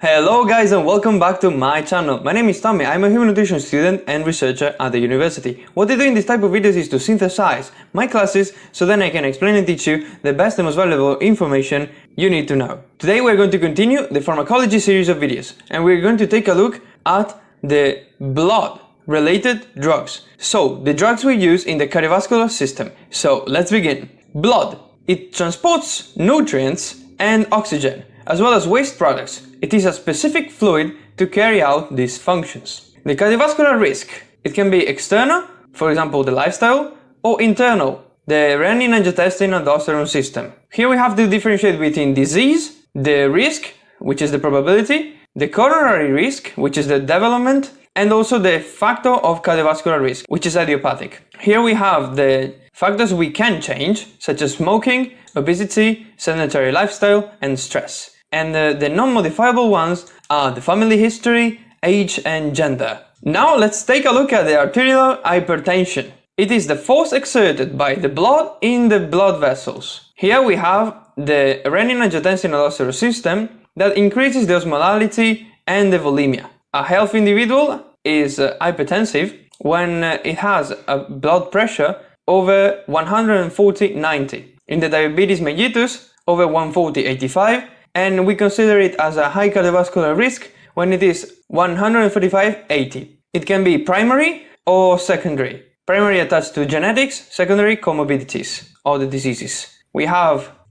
Hello guys and welcome back to my channel. My name is Tommy, I'm a human nutrition student and researcher at the university. What I do in this type of videos is to synthesize my classes so then I can explain and teach you the best and most valuable information you need to know. Today we're going to continue the pharmacology series of videos and we're going to take a look at the blood related drugs. So the drugs we use in the cardiovascular system. So let's begin. Blood. It transports nutrients and oxygen, as well as waste products. It is a specific fluid to carry out these functions. The cardiovascular risk. It can be external, for example the lifestyle, or internal, the renin-angiotensin-aldosterone system. Here we have to differentiate between disease, the risk, which is the probability, the coronary risk, which is the development, and also the factor of cardiovascular risk, which is idiopathic. Here we have the factors we can change, such as smoking, obesity, sedentary lifestyle, and stress. And the non-modifiable ones are the family history, age, and gender. Now let's take a look at the arterial hypertension. It is the force exerted by the blood in the blood vessels. Here we have the renin-angiotensin-aldosterone system that increases the osmolality and the volemia. A healthy individual is hypertensive when it has a blood pressure over 140/90. In the diabetes mellitus, over 140/85, and we consider it as a high cardiovascular risk when it is 145/80. It can be primary or secondary. Primary attached to genetics, secondary comorbidities or the diseases.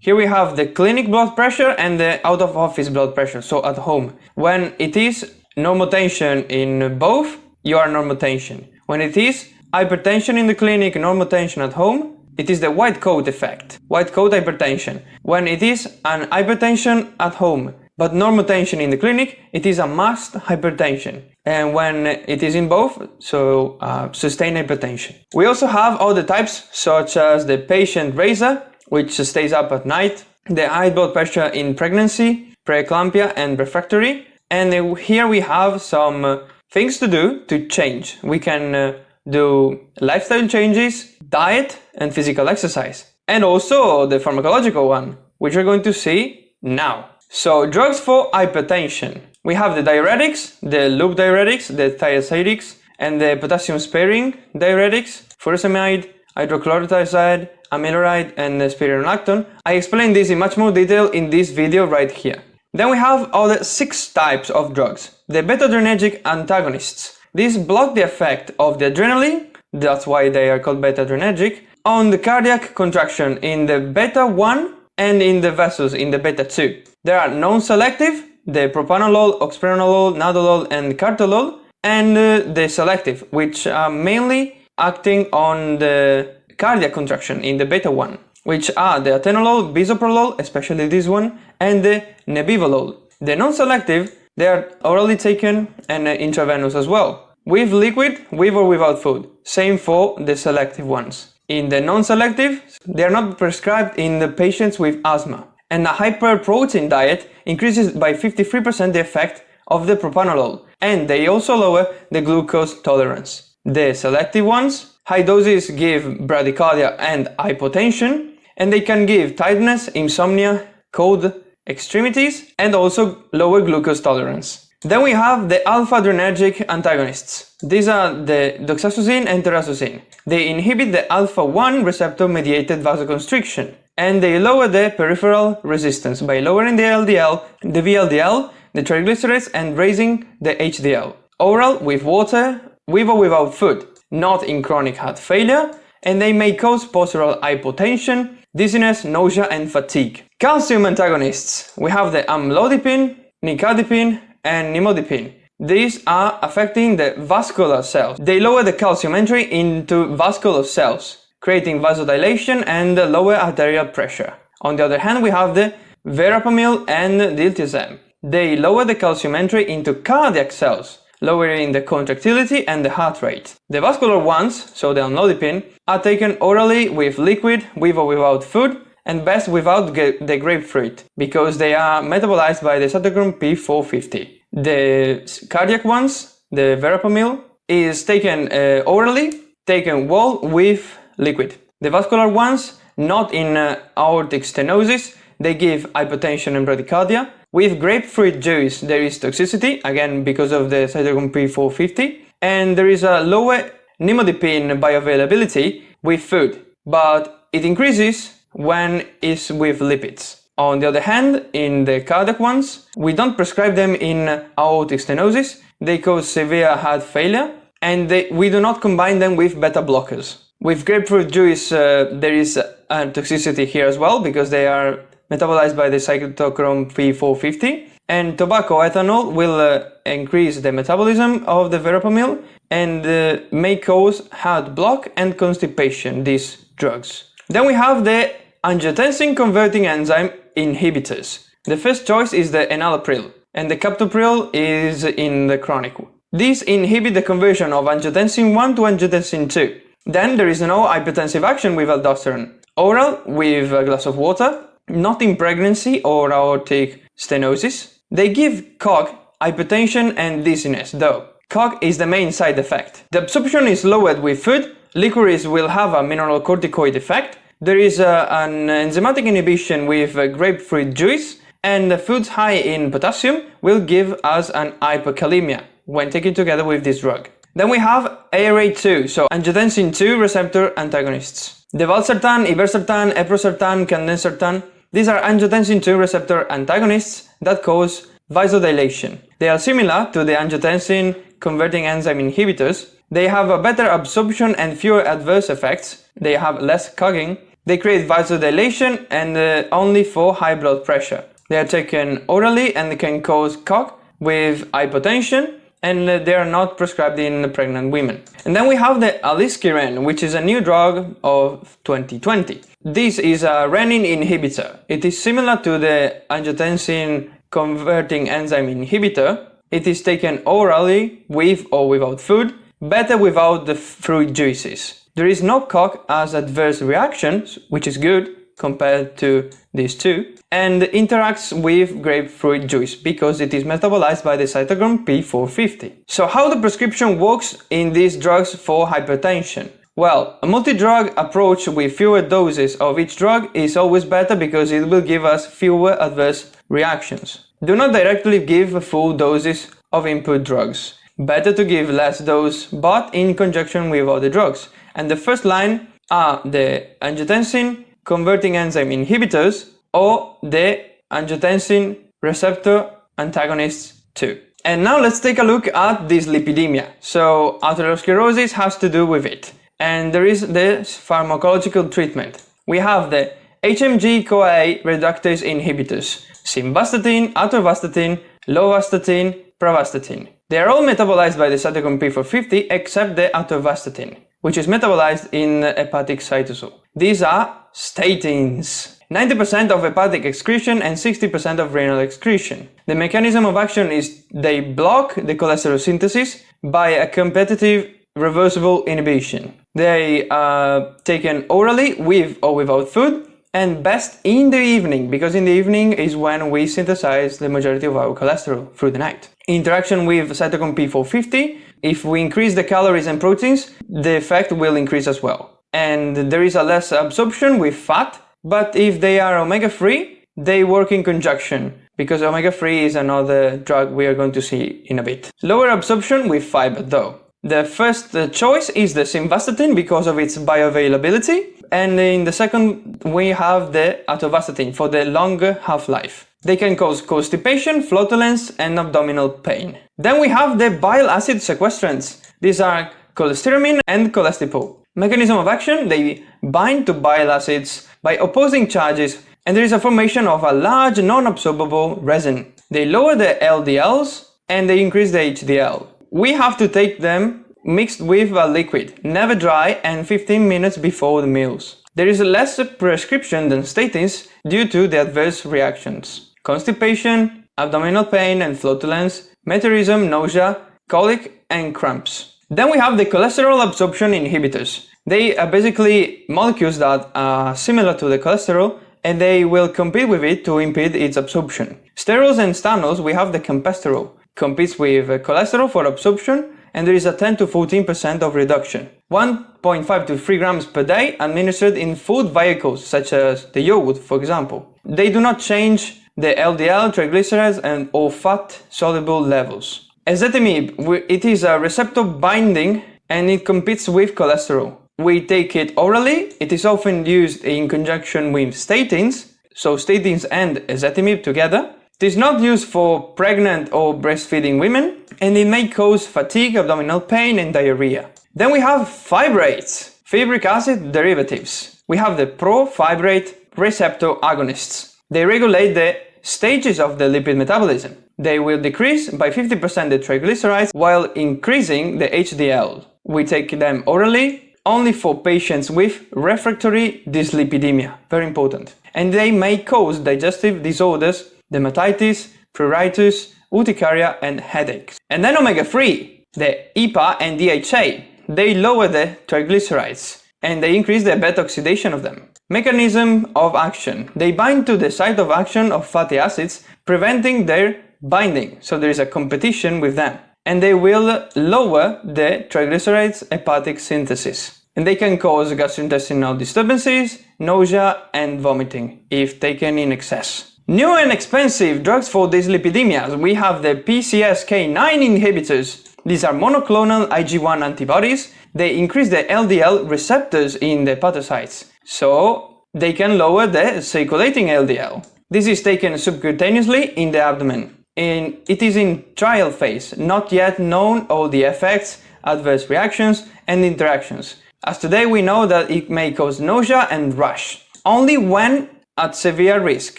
Here we have the clinic blood pressure and the out-of-office blood pressure, so at home. When it is normotension in both, you are normotension. When it is hypertension in the clinic, normotension at home, it is the white coat effect, white coat hypertension. When it is an hypertension at home, but normotension in the clinic, it is a masked hypertension. And when it is in both, so sustained hypertension. We also have other types, such as the patient raiser, which stays up at night, the high blood pressure in pregnancy, preeclampsia, and refractory. And here we have some things to do to change. We can do lifestyle changes, diet, and physical exercise. And also the pharmacological one, which we're going to see now. So drugs for hypertension. We have the diuretics, the loop diuretics, the thiazidics, and the potassium sparing diuretics, furosemide, hydrochlorothiazide, amiloride, and spironolactone. I explain this in much more detail in this video right here. Then we have other 6 types of drugs. The beta-adrenergic antagonists. These block the effect of the adrenaline, that's why they are called beta-adrenergic, on the cardiac contraction in the beta-1 and in the vessels in the beta-2. There are non-selective, the propranolol, oxprenolol, nadolol, and cartolol, and the selective, which are mainly acting on the cardiac contraction in the beta-1, which are the atenolol, bisoprolol, especially this one, and the nebivolol. The non-selective, they are orally taken and intravenous as well, with liquid, with or without food. Same for the selective ones. In the non-selective, they are not prescribed in the patients with asthma. And a hyperprotein diet increases by 53% the effect of the propranolol, and they also lower the glucose tolerance. The selective ones, high doses give bradycardia and hypotension, and they can give tiredness, insomnia, cold extremities, and also lower glucose tolerance. Then we have the alpha-adrenergic antagonists. These are the doxazosine and terazosin. They inhibit the alpha-1 receptor-mediated vasoconstriction, and they lower the peripheral resistance by lowering the LDL, the VLDL, the triglycerides, and raising the HDL. Oral with water, with or without food, not in chronic heart failure, and they may cause postural hypotension, dizziness, nausea, and fatigue. Calcium antagonists. We have the amlodipine, nicardipine, and nimodipine. These are affecting the vascular cells. They lower the calcium entry into vascular cells, creating vasodilation and lower arterial pressure. On the other hand, we have the verapamil and diltiazem. They lower the calcium entry into cardiac cells, lowering the contractility and the heart rate. The vascular ones, so the amlodipine, are taken orally with liquid, with or without food, and best without the grapefruit, because they are metabolized by the cytochrome P450. The cardiac ones, the verapamil, is taken orally, taken whole with liquid. The vascular ones, not in aortic stenosis, they give hypotension and bradycardia, With grapefruit juice, there is toxicity, again because of the cytochrome P450, and there is a lower nimodipine bioavailability with food, but it increases when it's with lipids. On the other hand, in the cardiac ones, we don't prescribe them in aortic stenosis, they cause severe heart failure, and we do not combine them with beta blockers. With grapefruit juice, there is a toxicity here as well, because they are metabolized by the cytochrome P450, and tobacco ethanol will increase the metabolism of the verapamil and may cause heart block and constipation, these drugs. Then we have the angiotensin converting enzyme inhibitors. The first choice is the enalapril, and the captopril is in the chronic. These inhibit the conversion of angiotensin 1 to angiotensin 2. Then there is no hypertensive action with aldosterone. Oral with a glass of water, not in pregnancy or aortic stenosis. They give COG, hypertension and dizziness though. COG is the main side effect. The absorption is lowered with food. Licorice will have a mineralocorticoid effect. There is an enzymatic inhibition with grapefruit juice, and the foods high in potassium will give us an hyperkalemia when taken together with this drug. Then we have ARA2, so angiotensin 2 receptor antagonists. The valsartan, irbesartan, eprosartan, candesartan, these are angiotensin 2 receptor antagonists that cause vasodilation. They are similar to the angiotensin converting enzyme inhibitors. They have a better absorption and fewer adverse effects. They have less cogging. They create vasodilation and only for high blood pressure. They are taken orally and can cause COG with hypotension, and they are not prescribed in pregnant women. And then we have the aliskiren, which is a new drug of 2020. This is a renin inhibitor. It is similar to the angiotensin converting enzyme inhibitor. It is taken orally with or without food, better without the fruit juices. There is no COG as adverse reactions, which is good compared to these two, and interacts with grapefruit juice because it is metabolized by the cytochrome P450. So how the prescription works in these drugs for hypertension? Well, a multi-drug approach with fewer doses of each drug is always better because it will give us fewer adverse reactions. Do not directly give full doses of input drugs. Better to give less dose, but in conjunction with other drugs. And the first line are the angiotensin converting enzyme inhibitors or the angiotensin receptor antagonists too. And now let's take a look at dyslipidemia. So atherosclerosis has to do with it. And there is the pharmacological treatment. We have the HMG-CoA reductase inhibitors, simvastatin, atorvastatin, lovastatin, pravastatin. They are all metabolized by the cytochrome P450 except the atorvastatin, which is metabolized in hepatic cytosol. These are statins. 90% of hepatic excretion and 60% of renal excretion. The mechanism of action is they block the cholesterol synthesis by a competitive reversible inhibition. They are taken orally with or without food, and best in the evening, because in the evening is when we synthesize the majority of our cholesterol through the night. Interaction with cytochrome P450, if we increase the calories and proteins, the effect will increase as well. And there is a less absorption with fat, but if they are omega-3, they work in conjunction, because omega-3 is another drug we are going to see in a bit. Lower absorption with fiber though. The first choice is the simvastatin because of its bioavailability, and in the second we have the atorvastatin for the longer half-life. They can cause constipation, flatulence and abdominal pain. Then we have the bile acid sequestrants. These are cholestyramine and cholestyramine. Mechanism of action, they bind to bile acids by opposing charges, and there is a formation of a large non-absorbable resin. They lower the LDLs and they increase the HDL. We have to take them mixed with a liquid, never dry, and 15 minutes before the meals. There is less prescription than statins due to the adverse reactions: constipation, abdominal pain and flatulence, meteorism, nausea, colic and cramps. Then we have the cholesterol absorption inhibitors. They are basically molecules that are similar to the cholesterol, and they will compete with it to impede its absorption. Sterols and stanols, we have the campesterol. Competes with cholesterol for absorption, and there is a 10 to 14% of reduction. 1.5 to 3 grams per day administered in food vehicles such as the yogurt, for example. They do not change the LDL, triglycerides, and or fat-soluble levels. Ezetimibe, it is a receptor binding and it competes with cholesterol. We take it orally. It is often used in conjunction with statins, so statins and ezetimibe together. It is not used for pregnant or breastfeeding women, and it may cause fatigue, abdominal pain, and diarrhea. Then we have fibrates, fibric acid derivatives. We have the pro-fibrate receptor agonists. They regulate the stages of the lipid metabolism. They will decrease by 50% the triglycerides while increasing the HDL. We take them orally only for patients with refractory dyslipidemia, very important. And they may cause digestive disorders, dermatitis, pruritus, urticaria, and headaches. And then omega-3, the EPA and DHA, they lower the triglycerides and they increase the beta oxidation of them. Mechanism of action. They bind to the site of action of fatty acids, preventing their binding, so there is a competition with them. And they will lower the triglycerides hepatic synthesis. And they can cause gastrointestinal disturbances, nausea, and vomiting if taken in excess. New and expensive drugs for dyslipidemias. We have the PCSK9 inhibitors. These are monoclonal Ig1 antibodies. They increase the LDL receptors in the hepatocytes, so they can lower the circulating LDL. This is taken subcutaneously in the abdomen. And it is in trial phase, not yet known all the effects, adverse reactions, and interactions. As today we know that it may cause nausea and rash, only when at severe risk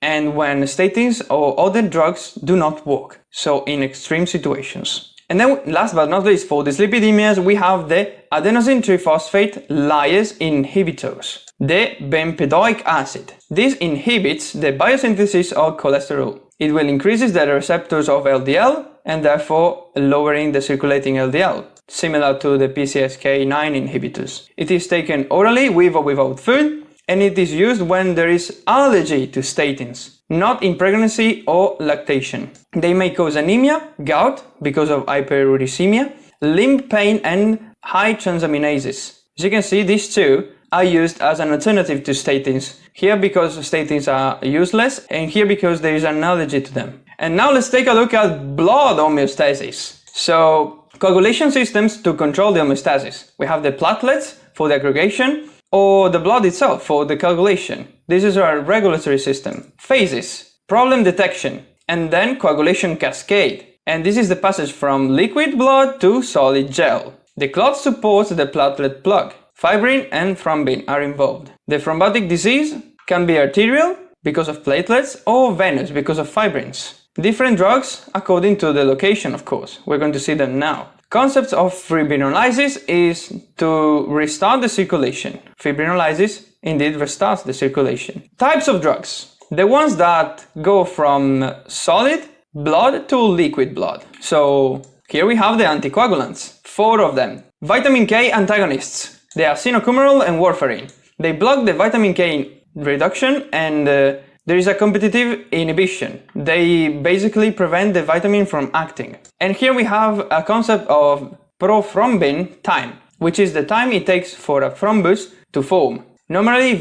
and when statins or other drugs do not work, so in extreme situations. And then last but not least, for dyslipidemias, we have the adenosine triphosphate lyase inhibitors, the bempedoic acid. This inhibits the biosynthesis of cholesterol. It will increase the receptors of LDL and therefore lowering the circulating LDL, similar to the PCSK9 inhibitors. It is taken orally with or without food, and it is used when there is allergy to statins, not in pregnancy or lactation. They may cause anemia, gout because of hyperuricemia, limb pain, and high transaminases. As you can see, these two are used as an alternative to statins. Here because statins are useless, and here because there is an allergy to them. And now let's take a look at blood homeostasis. So, coagulation systems to control the homeostasis. We have the platelets for the aggregation, or the blood itself for the coagulation. This is our regulatory system. Phases, problem detection, and then coagulation cascade. And this is the passage from liquid blood to solid gel. The clot supports the platelet plug. Fibrin and thrombin are involved. The thrombotic disease can be arterial because of platelets or venous because of fibrins. Different drugs according to the location, of course. We're going to see them now. Concepts of fibrinolysis is to restart the circulation. Fibrinolysis indeed restarts the circulation. Types of drugs. The ones that go from solid blood to liquid blood. So here we have the anticoagulants, 4 of them. Vitamin K antagonists, the acenocumarol and warfarine. They block the vitamin K reduction and there is a competitive inhibition. They basically prevent the vitamin from acting. And here we have a concept of prothrombin time, which is the time it takes for a thrombus to form. Normally,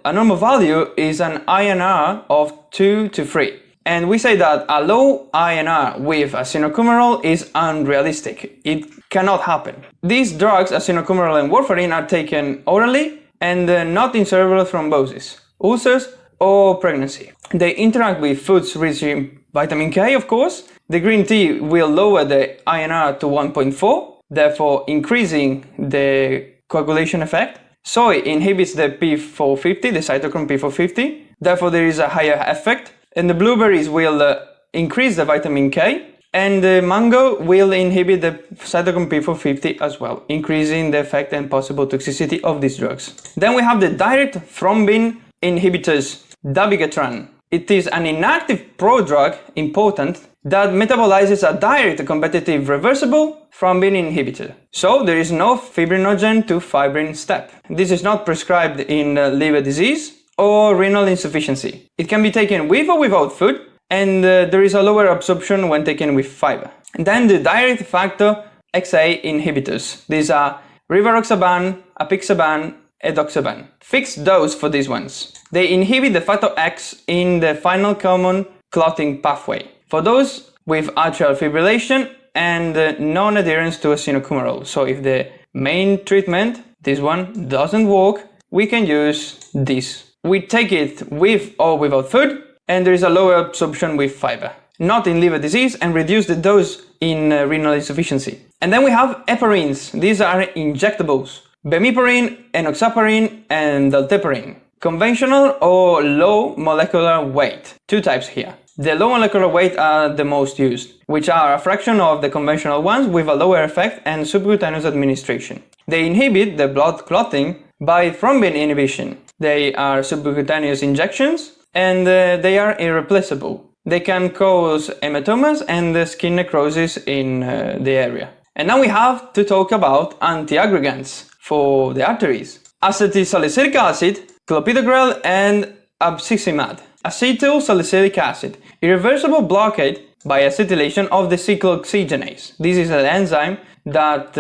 a normal value is an INR of 2 to 3. And we say that a low INR with acenocumarol is unrealistic. It cannot happen. These drugs, acenocumarol and warfarine, are taken orally and not in cerebral thrombosis, ulcers, or pregnancy. They interact with foods rich in vitamin K, of course. The green tea will lower the INR to 1.4, therefore increasing the coagulation effect. Soy inhibits the P450, the cytochrome P450, therefore there is a higher effect. And the blueberries will increase the vitamin K, and the mango will inhibit the cytochrome P450 as well, increasing the effect and possible toxicity of these drugs. Then we have the direct thrombin inhibitors, dabigatran. It is an inactive prodrug, important, that metabolizes a direct competitive reversible thrombin inhibitor. So there is no fibrinogen to fibrin step. This is not prescribed in liver disease or renal insufficiency. It can be taken with or without food, and there is a lower absorption when taken with fiber. And then the direct factor XA inhibitors. These are rivaroxaban, apixaban, edoxaban. Fixed dose for these ones. They inhibit the factor X in the final common clotting pathway. For those with atrial fibrillation and non-adherence to acenocumarol. So if the main treatment, this one, doesn't work, we can use this. We take it with or without food, and there is a lower absorption with fiber. Not in liver disease, and reduce the dose in renal insufficiency. And then we have heparins. These are injectables. Bemiparin, enoxaparin, and dalteparin. Conventional or low molecular weight. Two types here. The low molecular weight are the most used, which are a fraction of the conventional ones with a lower effect and subcutaneous administration. They inhibit the blood clotting by thrombin inhibition. They are subcutaneous injections, and they are irreplaceable. They can cause hematomas and skin necrosis in the area. And now we have to talk about antiaggregants for the arteries. Acetylsalicilic acid, clopidogrel, and abscisimat. Acetylsalicilic acid, irreversible blockade by acetylation of the cyclooxygenase. This is an enzyme that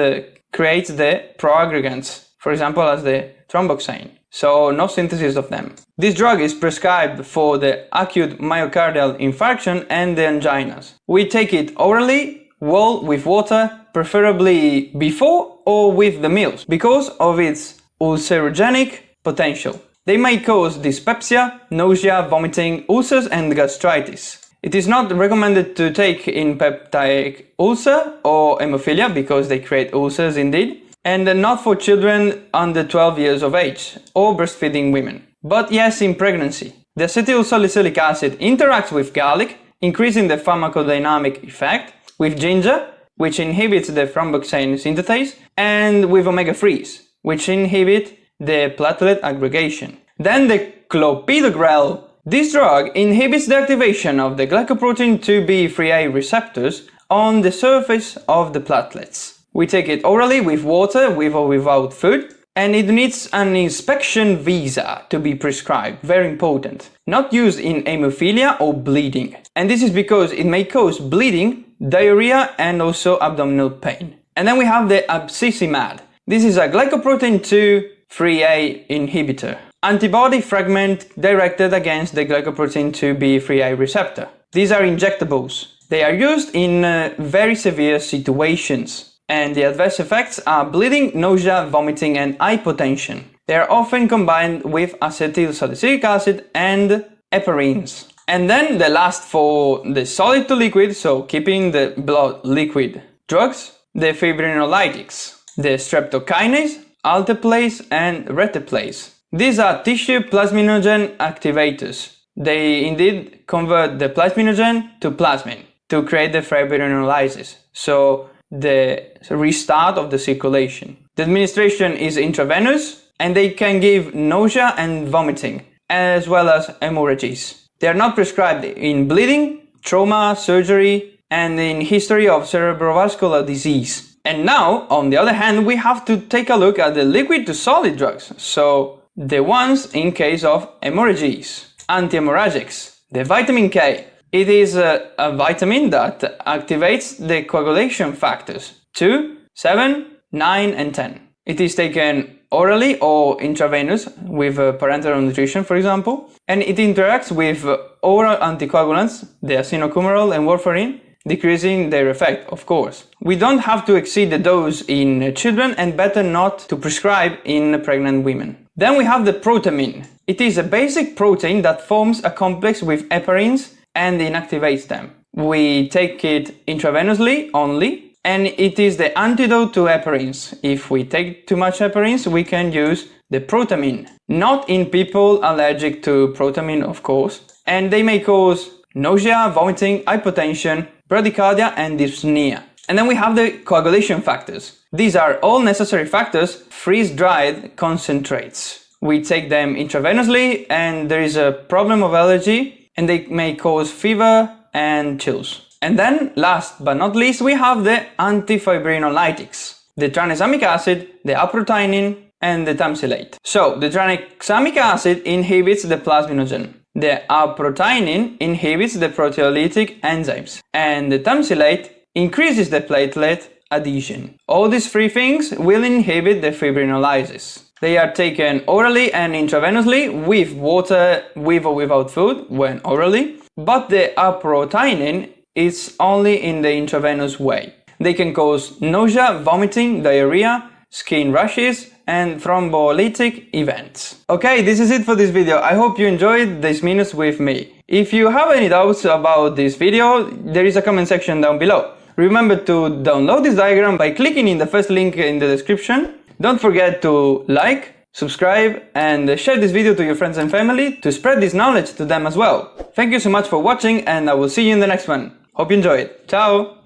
creates the proaggregants, for example as the thromboxane. So no synthesis of them. This drug is prescribed for the acute myocardial infarction and the anginas. We take it orally, well with water, preferably before or with the meals, because of its ulcerogenic potential. They may cause dyspepsia, nausea, vomiting, ulcers, and gastritis. It is not recommended to take in peptic ulcer or hemophilia because they create ulcers indeed, and not for children under 12 years of age or breastfeeding women. But yes, in pregnancy. The acetylsalicylic acid interacts with garlic, increasing the pharmacodynamic effect, with ginger, which inhibits the thromboxane synthetase, and with omega-3s, which inhibit the platelet aggregation. Then the clopidogrel. This drug inhibits the activation of the glycoprotein 2B3A receptors on the surface of the platelets. We take it orally with water, with or without food, and it needs an inspection visa to be prescribed, very important. Not used in hemophilia or bleeding. And this is because it may cause bleeding, diarrhea, and also abdominal pain. And then we have the abscisimat. This is a glycoprotein 2,3A inhibitor. Antibody fragment directed against the glycoprotein 2B3A receptor. These are injectables. They are used in very severe situations. And the adverse effects are bleeding, nausea, vomiting, and hypotension. They are often combined with acetylsalicylic acid and heparins. And then the last for the solid to liquid, so keeping the blood liquid drugs, the fibrinolytics, the streptokinase, alteplase, and reteplase. These are tissue plasminogen activators. They indeed convert the plasminogen to plasmin to create the fibrinolysis. So the restart of the circulation. The administration is intravenous, and they can give nausea and vomiting, as well as hemorrhages. They are not prescribed in bleeding, trauma, surgery, and in history of cerebrovascular disease. And now, on the other hand, we have to take a look at the liquid to solid drugs. So, the ones in case of hemorrhages. Antihemorragics. The vitamin K. It is a vitamin that activates the coagulation factors 2, 7, 9, and 10. It is taken orally or intravenous with parenteral nutrition, for example, and it interacts with oral anticoagulants, the acenocumarol and warfarine, decreasing their effect, of course. We don't have to exceed the dose in children, and better not to prescribe in pregnant women. Then we have the protamine. It is a basic protein that forms a complex with heparins and inactivates them. We take it intravenously only, and it is the antidote to heparins. If we take too much heparins, we can use the protamine. Not in people allergic to protamine, of course, and they may cause nausea, vomiting, hypotension, bradycardia, and dyspnea. And then we have the coagulation factors. These are all necessary factors, freeze-dried concentrates. We take them intravenously, and there is a problem of allergy, and they may cause fever and chills. And then, last but not least, we have the antifibrinolytics, the tranexamic acid, the aprotinin, and the tamsilate. So, the tranexamic acid inhibits the plasminogen, the aprotinin inhibits the proteolytic enzymes, and the tamsilate increases the platelet adhesion. All these three things will inhibit the fibrinolysis. They are taken orally and intravenously with water, with or without food, when orally. But the aprotinin is only in the intravenous way. They can cause nausea, vomiting, diarrhea, skin rashes, and thrombolytic events. Okay, this is it for this video. I hope you enjoyed these minutes with me. If you have any doubts about this video, there is a comment section down below. Remember to download this diagram by clicking in the first link in the description. Don't forget to like, subscribe, and share this video to your friends and family to spread this knowledge to them as well. Thank you so much for watching, and I will see you in the next one. Hope you enjoyed. Ciao!